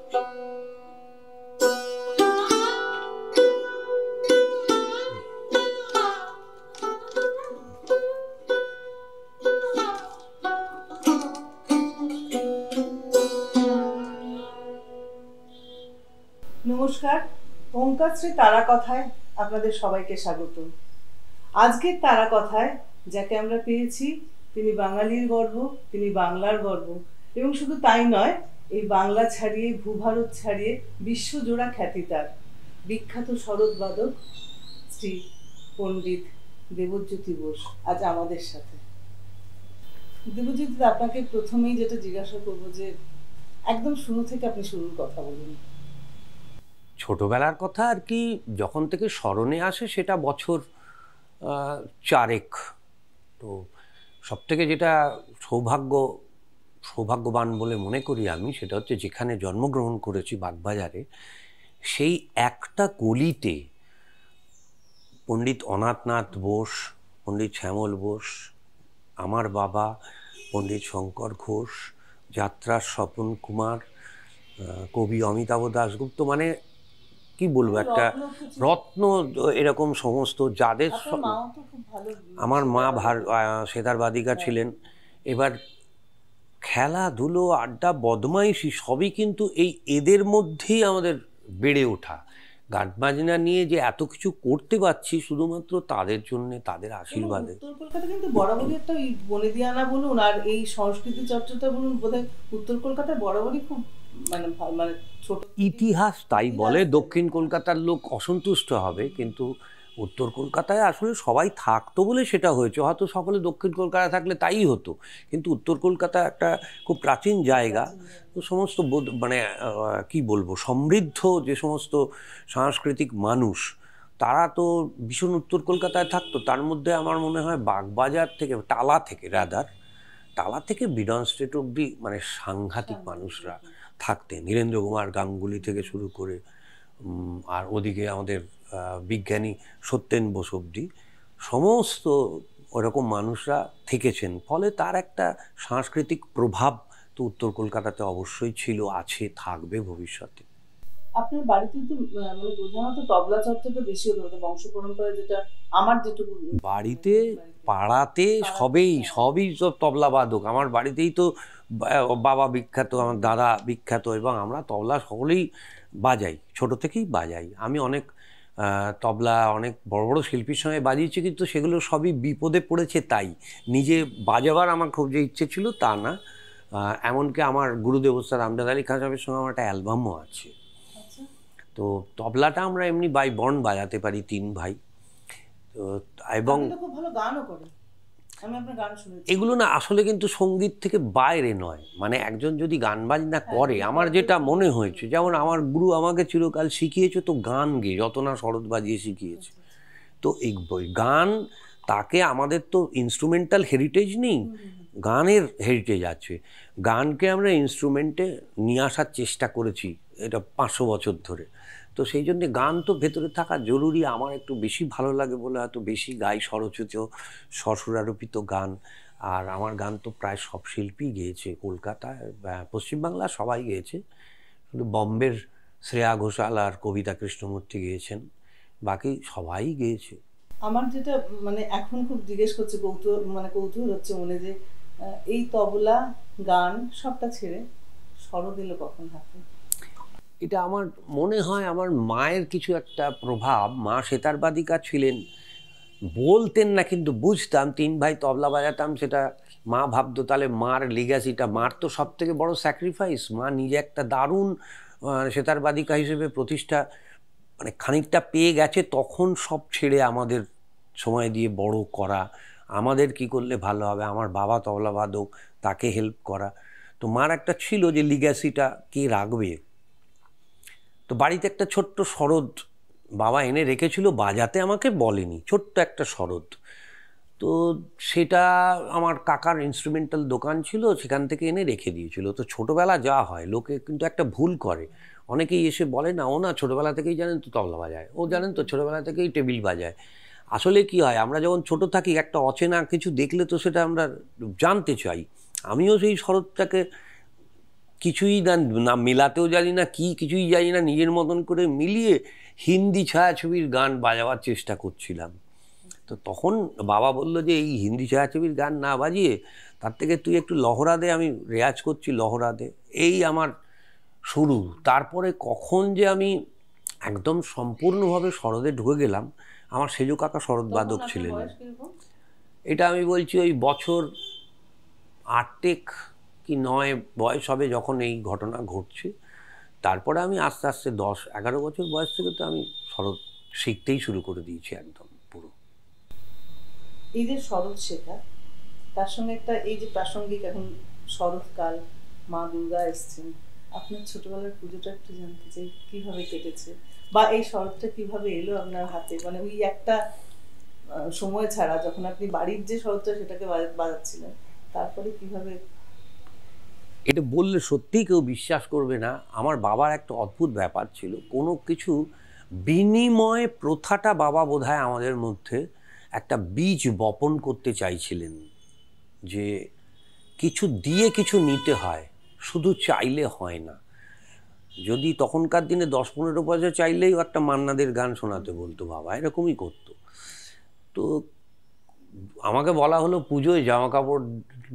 নমস্কার, ওঙ্কারশ্রী তারা কথায় আপনাদের সবাইকে স্বাগত। আজকের তারা কথায় যাকে আমরা পেয়েছি, তিনি বাঙালির গর্ব, তিনি বাংলার গর্ব, এবং শুধু তাই নয়, এই বাংলা ছাড়িয়ে ভূভারত ছাড়িয়ে বিশ্বজোড়া খ্যাতি তার, বিখ্যাত সরোদবাদক শ্রী পণ্ডিত দেবজ্যোতি বোস আজ আমাদের সাথে। দেবজ্যোতি, আপনাকে প্রথমেই যেটা জিজ্ঞাসা করবো যে একদম শুরু থেকে আপনি শুরুর কথা বলুন। ছোটবেলার কথা আর কি যখন থেকে স্মরণে আসে সেটা বছর 4 তো সবথেকে যেটা সৌভাগ্যবান বলে মনে করি আমি, সেটা হচ্ছে যেখানে জন্মগ্রহণ করেছি বাগবাজারে, সেই একটা গলিতে পণ্ডিত অনাথনাথ বোস, পণ্ডিত শ্যামল বোস, আমার বাবা পণ্ডিত শঙ্কর ঘোষ, যাত্রার স্বপন কুমার, কবি অমিতাভ দাশগুপ্ত, মানে কি বলবো, একটা রত্ন এরকম সমস্ত, যাদের আমার মা সেতারবাদিকা ছিলেন। এবার খেলাধুলো, আড্ডা, বদমাইশি সবই কিন্তু এদের মধ্যেই আমাদের বেড়ে ওঠা। গান বাজনা নিয়ে যে এত কিছু করতে পারছি শুধুমাত্র তাদের জন্য, তাদের আশীর্বাদে। উত্তর কলকাতা কিন্তু বরাবরই একটা বনেদিয়ানা বলুন আর এই সংস্কৃতি চর্চাটা বলুন, বোধহয় উত্তর কলকাতায় বরাবরই খুব মানে ছোট ইতিহাস তাই বলে। দক্ষিণ কলকাতার লোক অসন্তুষ্ট হবে, কিন্তু উত্তর কলকাতায় আসলে সবাই থাকতো বলে সেটা হয়েছে। হয়তো সকলে দক্ষিণ কলকাতায় থাকলে তাই হতো, কিন্তু উত্তর কলকাতা একটা খুব প্রাচীন জায়গা। তো সমস্ত মানে কি বলবো, সমৃদ্ধ যে সমস্ত সাংস্কৃতিক মানুষ, তারা তো ভীষণ উত্তর কলকাতায় থাকতো। তার মধ্যে আমার মনে হয় বাগবাজার থেকে, টালা থেকে বিডন স্ট্রিট অব্দি মানে সাংঘাতিক মানুষরা থাকতেন। নীরেন্দ্র কুমার গাঙ্গুলি থেকে শুরু করে, আর ওদিকে আমাদের বিজ্ঞানী সত্যেন বসু অব্দি সমস্ত ওরকম মানুষরা থেকেছেন। ফলে তার একটা সাংস্কৃতিক প্রভাব তো উত্তর কলকাতাতে অবশ্যই ছিল, আছে, থাকবে ভবিষ্যতে। আপনার বাড়িতে তো মানে প্রধানত তবলা চর্চাটা বেশি হতো, বংশ পরম্পরায়, যেটা আমার যেটুকু বাড়িতে পাড়াতে সবই সব তবলা বাদক। আমার বাড়িতেই তো বাবা বিখ্যাত, আমার দাদা বিখ্যাত, এবং আমরা তবলা সকলেই বাজাই, ছোট থেকেই বাজাই। আমি অনেক তবলা অনেক বড় বড় শিল্পীর সঙ্গে বাজিয়েছি, কিন্তু সেগুলো সবই বিপদে পড়েছে। তাই নিজে বাজাবার আমার খুব যে ইচ্ছে ছিল তা না। এমনকি আমার গুরুদেব ওস্তাদ আমজাদ আলী খান সাহেবের সঙ্গে আমার একটা অ্যালবামও আছে। তো তবলাটা আমরা এমনি বাই বর্ণ বাজাতে পারি 3 ভাই। তো এবং খুব ভালো গানও করে, আমি আপনার গান শুনেছি। এগুলো না আসলে কিন্তু সঙ্গীত থেকে বাইরে নয়, মানে একজন যদি গান বাজনা করে, আমার যেটা মনে হয়েছে, যেমন আমার গুরু আমাকে চিরকাল শিখিয়েছে তো গান গেয়ে, যত না শরৎ বাজিয়ে শিখিয়েছে। তো এই গান, তাকে আমাদের তো ইনস্ট্রুমেন্টাল হেরিটেজ নেই, গানের হেরিটেজ আছে। গানকে আমরা ইনস্ট্রুমেন্টে নিয়ে আসার চেষ্টা করেছি এটা 500 বছর ধরে। তো সেই জন্যে গান তো ভেতরে থাকা জরুরি। আমার একটু বেশি ভালো লাগে বলে হয়তো বেশি গাই স্বরচিত স্বরসুরারোপিত গান। আর আমার গান তো প্রায় সব শিল্পী গেয়েছে, কলকাতায় পশ্চিমবাংলা সবাই গেয়েছে, শুধু বম্বের শ্রেয়া ঘোষাল আর কবিতা কৃষ্ণমূর্তি গেয়েছেন, বাকি সবাই গেয়েছে। আমার যেটা মানে এখন খুব জিজ্ঞেস করছে, কৌতূহল হচ্ছে মনে, যে এই তবলা গান সবটা ছেড়ে স্বর দিল কখন হাতে? এটা আমার মনে হয় আমার মায়ের কিছু একটা প্রভাব। মা সেতারবাদিকা ছিলেন, বলতেন না কিন্তু বুঝতাম। 3 ভাই তবলা বাজাতাম, সেটা মা ভাবতো তাহলে মার লিগ্যাসিটা, মার তো সব থেকে বড় স্যাক্রিফাইস। মা নিজে একটা দারুণ সেতারবাদিকা হিসেবে প্রতিষ্ঠা মানে খানিকটা পেয়ে গেছে, তখন সব ছেড়ে আমাদের সময় দিয়ে বড় করা, আমাদের কি করলে ভালো হবে, আমার বাবা তবলা বাদক, তাকে হেল্প করা। তো মার একটা ছিল যে লিগ্যাসিটা কে রাখবে। তো বাড়িতে একটা ছোট্ট সরোদ বাবা এনে রেখেছিল, বাজাতে আমাকে বলেনি, ছোট্ট একটা সরোদ। তো সেটা আমার কাকার ইনস্ট্রুমেন্টাল দোকান ছিল, সেখান থেকে এনে রেখে দিয়েছিল। তো ছোটোবেলা যা হয়, লোকে কিন্তু একটা ভুল করে, অনেকেই এসে বলে না, ও না ছোটোবেলা থেকেই জানেন তো তবলা বাজায়, ও জানেন তো ছোটোবেলা থেকেই টেবিল বাজায়। আসলে কি হয়, আমরা যখন ছোট থাকি একটা অচেনা কিছু দেখলে তো সেটা আমরা জানতে চাই। আমিও সেই শরৎটাকে কিছুই না, না মেলাতেও জানি না কি, কিছুই জানি না, নিজের মতন করে মিলিয়ে হিন্দি ছায়াছবির গান বাজাবার চেষ্টা করছিলাম। তো তখন বাবা বলল যে এই হিন্দি ছায়াছবির গান না বাজিয়ে তার থেকে তুই একটু লহরা দে। আমি রেয়াজ করছি, লহরা দে, এই আমার শুরু। তারপরে কখন যে আমি একদম সম্পূর্ণভাবে সরোদে ঢুকে গেলাম, আমার সেজো কাকা সরোদ বাদক ছিলেন। এটা আমি বলছি ওই বছর 8 কি 9 বয়স হবে যখন এই ঘটনা ঘটছে। তারপরে আমি আস্তে আস্তে 10-11 বছর বয়স থেকে তো আমি সরোদ শিখতেই শুরু করে দিয়েছি একদম পুরো। এই যে শরৎ শেখা, তার সঙ্গে একটা এই যে প্রাসঙ্গিক এখন শরৎকাল, মা দুর্গা এসছেন, আপনার ছোটবেলার পুজোটা একটু জানতে চাই কিভাবে কেটেছে, বা এই শরৎটা কিভাবে এলো আপনার হাতে, মানে ওই একটা সময় ছাড়া যখন আপনি বাড়ির যে শরৎটা সেটাকে বাজাচ্ছিলেন, তারপরে কিভাবে? এটা বললে সত্যিই কেউ বিশ্বাস করবে না। আমার বাবার একটা অদ্ভুত ব্যাপার ছিল, কোনো কিছু বিনিময় প্রথাটা বাবা বোধহয় আমাদের মধ্যে একটা বীজ বপন করতে চাইছিলেন, যে কিছু দিয়ে কিছু নিতে হয়, শুধু চাইলে হয় না। যদি তখনকার দিনে 10-15 পয়সা চাইলেই একটা মান্নাদের গান শোনাতে বলতো বাবা, এরকমই করতো। তো আমাকে বলা হলো পুজোয় জামা কাপড়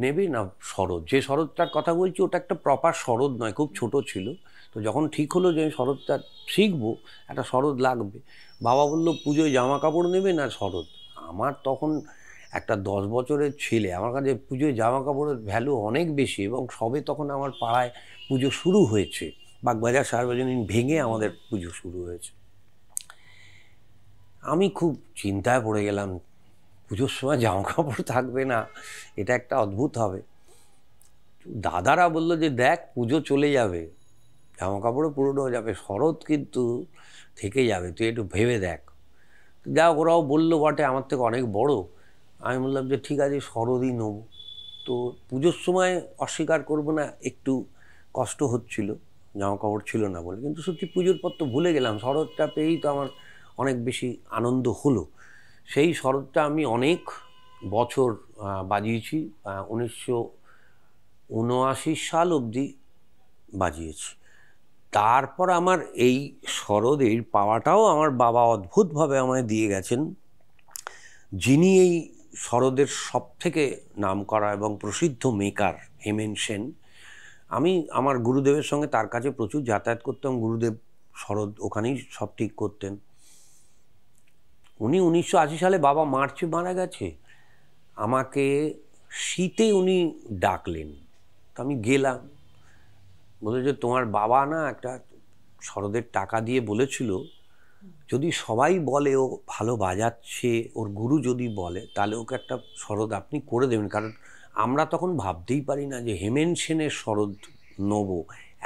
নেবে না শরৎ, যে শরৎটার কথা বলছি ওটা একটা প্রপার শরৎ নয়, খুব ছোট ছিল। তো যখন ঠিক হলো যে আমি শরৎটা শিখবো, একটা শরৎ লাগবে, বাবা বললো পুজোয় জামা কাপড় নেবে না শরৎ। আমার তখন একটা 10 বছরের ছেলে, আমার কাছে পুজোয় জামা কাপড়ের ভ্যালু অনেক বেশি, এবং সবে তখন আমার পাড়ায় পুজো শুরু হয়েছে, বাগবাজার সার্বজনীন ভেঙে আমাদের পুজো শুরু হয়েছে। আমি খুব চিন্তায় পড়ে গেলাম, পুজোর সময় জামা কাপড় থাকবে না, এটা একটা অদ্ভুত হবে। দাদারা বললো যে দেখ পুজো চলে যাবে, জামা কাপড়ও পুরনো হয়ে যাবে, শরৎ কিন্তু থেকে যাবে, তুই একটু ভেবে দেখ। যা ওরাও বললো বটে, আমার থেকে অনেক বড়। আমি বললাম যে ঠিক আছে শরৎই নেব। তো পুজোর সময় অস্বীকার করবো না, একটু কষ্ট হচ্ছিল জামা কাপড় ছিল না বলে, কিন্তু সত্যি পুজোর পর তো ভুলে গেলাম, শরৎটা পেয়েই তো আমার অনেক বেশি আনন্দ হলো। সেই শরৎটা আমি অনেক বছর বাজিয়েছি, 1979 সাল অবধি বাজিয়েছি। তারপর আমার এই শরদের পাওয়াটাও আমার বাবা অদ্ভুতভাবে আমায় দিয়ে গেছেন। যিনি এই শরদের সবথেকে নামকরা এবং প্রসিদ্ধ মেকার হেমেন সেন, আমি আমার গুরুদেবের সঙ্গে তার কাছে প্রচুর যাতায়াত করতাম, গুরুদেব শরদ ওখানেই সব ঠিক করতেন। উনি 1980 সালে, বাবা মার্চে মারা গেছে, আমাকে শীতে উনি ডাকলেন। তো আমি গেলাম, বলে যে তোমার বাবা না একটা শরদের টাকা দিয়ে বলেছিল যদি সবাই বলে ও ভালো বাজাচ্ছে, ওর গুরু যদি বলে তাহলে ওকে একটা শরদ আপনি করে দেবেন, কারণ আমরা তখন ভাবতেই পারি না যে হেমেন সেনের শরদ নেবো,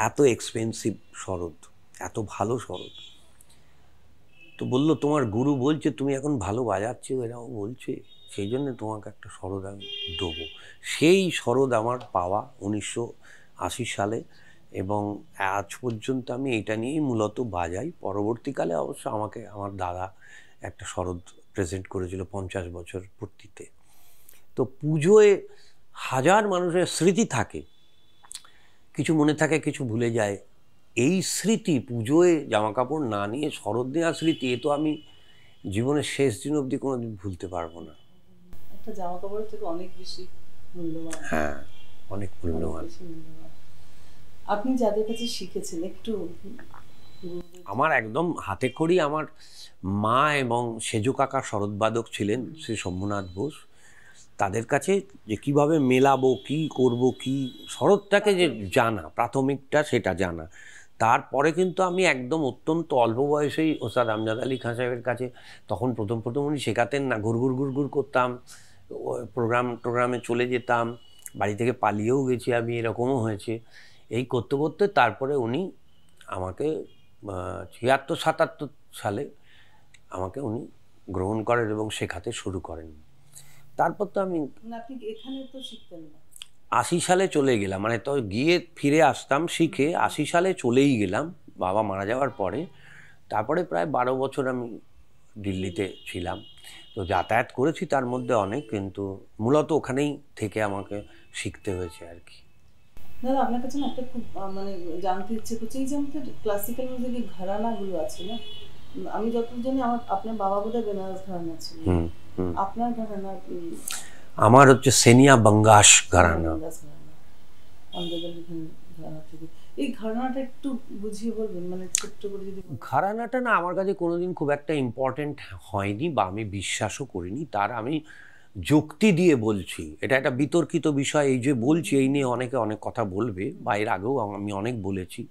এত এক্সপেন্সিভ শরদ, এত ভালো শরদ। তো বললো তোমার গুরু বলছে তুমি এখন ভালো বাজাচ্ছো, এরাও বলছে, সেই জন্য তোমাকে একটা শরদ আমি দেবো। সেই শরদ আমার পাওয়া 1980 সালে, এবং আজ পর্যন্ত আমি এটা নিয়েই মূলত বাজাই। পরবর্তীকালে অবশ্য আমাকে আমার দাদা একটা শরদ প্রেজেন্ট করেছিল 50 বছর পূর্তিতে। তো পুজোয় হাজার মানুষের স্মৃতি থাকে, কিছু মনে থাকে কিছু ভুলে যায়। এই স্মৃতি পুজোয় জামা কাপড় না নিয়ে শরৎ দেওয়ার স্মৃতি, এ তো আমি জীবনের শেষ দিন অবধি কোনোদিন ভুলতে পারবো না। একটা জামা কাপড়ের থেকে অনেক বেশি মূল্যবান। হ্যাঁ, অনেক মূল্যবান। আপনি যাদের কাছে শিখেছেন একটু, আমার একদম হাতে খড়ি আমার মা এবং সেজো কাকা শরৎবাদক ছিলেন শ্রী শম্ভুনাথ বোস, তাদের কাছে যে কিভাবে মেলাবো, কি করব, কি শরৎটাকে যে জানা, প্রাথমিকটা সেটা জানা। তারপরে কিন্তু আমি একদম অত্যন্ত অল্প বয়সেই ওস্তাদ আমজাদ আলী খান সাহেবের কাছে, তখন প্রথম উনি শেখাতেন না, ঘুরঘুর করতাম, প্রোগ্রামে চলে যেতাম, বাড়ি থেকে পালিয়েও গেছি আমি, এরকমও হয়েছে। এই করতে করতে তারপরে উনি আমাকে 76-77 সালে আমাকে উনি গ্রহণ করেন এবং শেখাতে শুরু করেন। তারপর তো আমি আপনি এখানে তো শিখতেন না, 80 সালে চলে গেলাম, মানে তো গিয়ে ফিরে আসতাম শিখে, 80 সালে চলেই গেলাম বাবা মারা যাওয়ার পরে। তারপরে প্রায় 12 বছর আমি দিল্লিতে ছিলাম, তো যাতায়াত করেছি তার মধ্যে অনেক, কিন্তু মূলত ওখানেই থেকে আমাকে শিখতে হয়েছে আর কি। দাদা আপনার কাছে না একটা খুব মানে জানতে ইচ্ছে করছে, এই যে আমাদের ক্লাসিক্যাল মিউজিকের ঘরানাগুলো আছে না, আমি যতদূর জানি আপনার বাবা বোধহয় বেনারস ঘরানা ছিল, আপনার ঘরানা আমার হচ্ছে সেনিয়া বাঙ্গাস ঘরানা। বেনারস ঘরানা, আমজাদ আলী খান ঘরানা থেকে। এই ঘরানাটা একটু বুঝিয়ে বলবেন, মানে ছোট্ট করে যদি। ঘরানাটা না আমার কাছে কোনোদিন খুব একটা ইম্পর্টেন্ট হয়নি বা আমি বিশ্বাসও করিনি। তার আমি যুক্তি দিয়ে বলছি, এটা একটা বিতর্কিত বিষয়। এই যে বলছি এই নিয়ে অনেকে অনেক কথা বলবে, বা এর আগেও আমি অনেক বলেছি,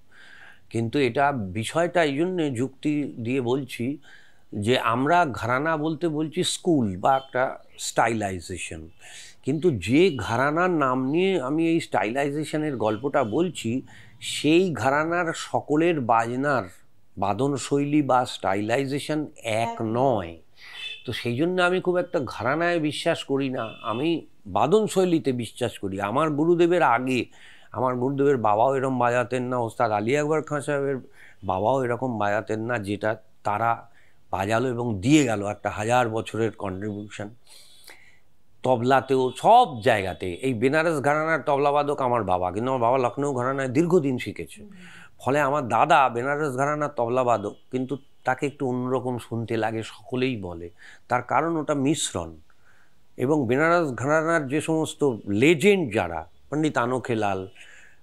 কিন্তু এটা বিষয়টা এই জন্যে যুক্তি দিয়ে বলছি যে আমরা ঘরানা বলতে বলছি স্কুল বা একটা স্টাইলাইজেশন, কিন্তু যে ঘরানার নাম নিয়ে আমি এই স্টাইলাইজেশনের গল্পটা বলছি সেই ঘরানার সকলের বাজনার বাদনশৈলী বা স্টাইলাইজেশন এক নয়। তো সেই জন্য আমি খুব একটা ঘরানায় বিশ্বাস করি না, আমি বাদনশৈলীতে বিশ্বাস করি। আমার গুরুদেবের আগে আমার গুরুদেবের বাবাও এরকম বাজাতেন না, ওস্তাদ আলী আকবর খান সাহেবের বাবাও এরকম বাজাতেন না, যেটা তারা বাজালো এবং দিয়ে গেল একটা 1000 বছরের কন্ট্রিবিউশন। তবলাতেও সব জায়গাতে এই বেনারস ঘরানার তবলাবাদক আমার বাবা, কিন্তু আমার বাবা লখনৌ ঘরানায় দীর্ঘদিন শিখেছে। ফলে আমার দাদা বেনারস ঘরানার তবলাবাদক, কিন্তু তাকে একটু অন্যরকম শুনতে লাগে, সকলেই বলে। তার কারণ ওটা মিশ্রণ। এবং বেনারস ঘরানার যে সমস্ত লেজেন্ড যারা, পণ্ডিত আনোখেলাল,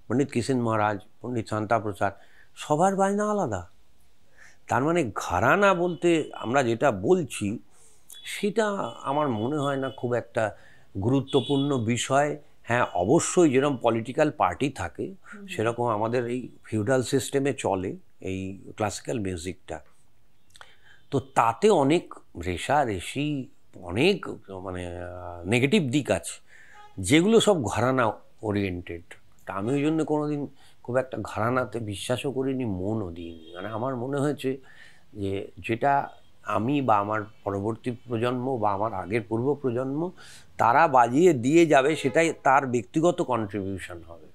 পণ্ডিত কিষেন মহারাজ, পণ্ডিত শান্তা প্রসাদ, সবার বাজনা আলাদা। তার মানে ঘরানা বলতে আমরা যেটা বলছি সেটা আমার মনে হয় না খুব একটা গুরুত্বপূর্ণ বিষয়। হ্যাঁ, অবশ্যই যেরকম পলিটিক্যাল পার্টি থাকে সেরকম আমাদের এই ফিউডাল সিস্টেমে চলে এই ক্লাসিক্যাল মিউজিকটা। তো তাতে অনেক রেষারেষি, অনেক মানে নেগেটিভ দিক আছে, যেগুলো সব ঘরানা ওরিয়েন্টেড। তা আমি ওই জন্য কোনোদিন খুব একটা ঘরানাতে বিশ্বাসও করিনি, মনও দিইনি। মানে আমার মনে হয়েছে যে যেটা আমি বা আমার পরবর্তী প্রজন্ম বা আমার আগের পূর্ব প্রজন্ম তারা বাজিয়ে দিয়ে যাবে, সেটাই তার ব্যক্তিগত কন্ট্রিবিউশন হবে।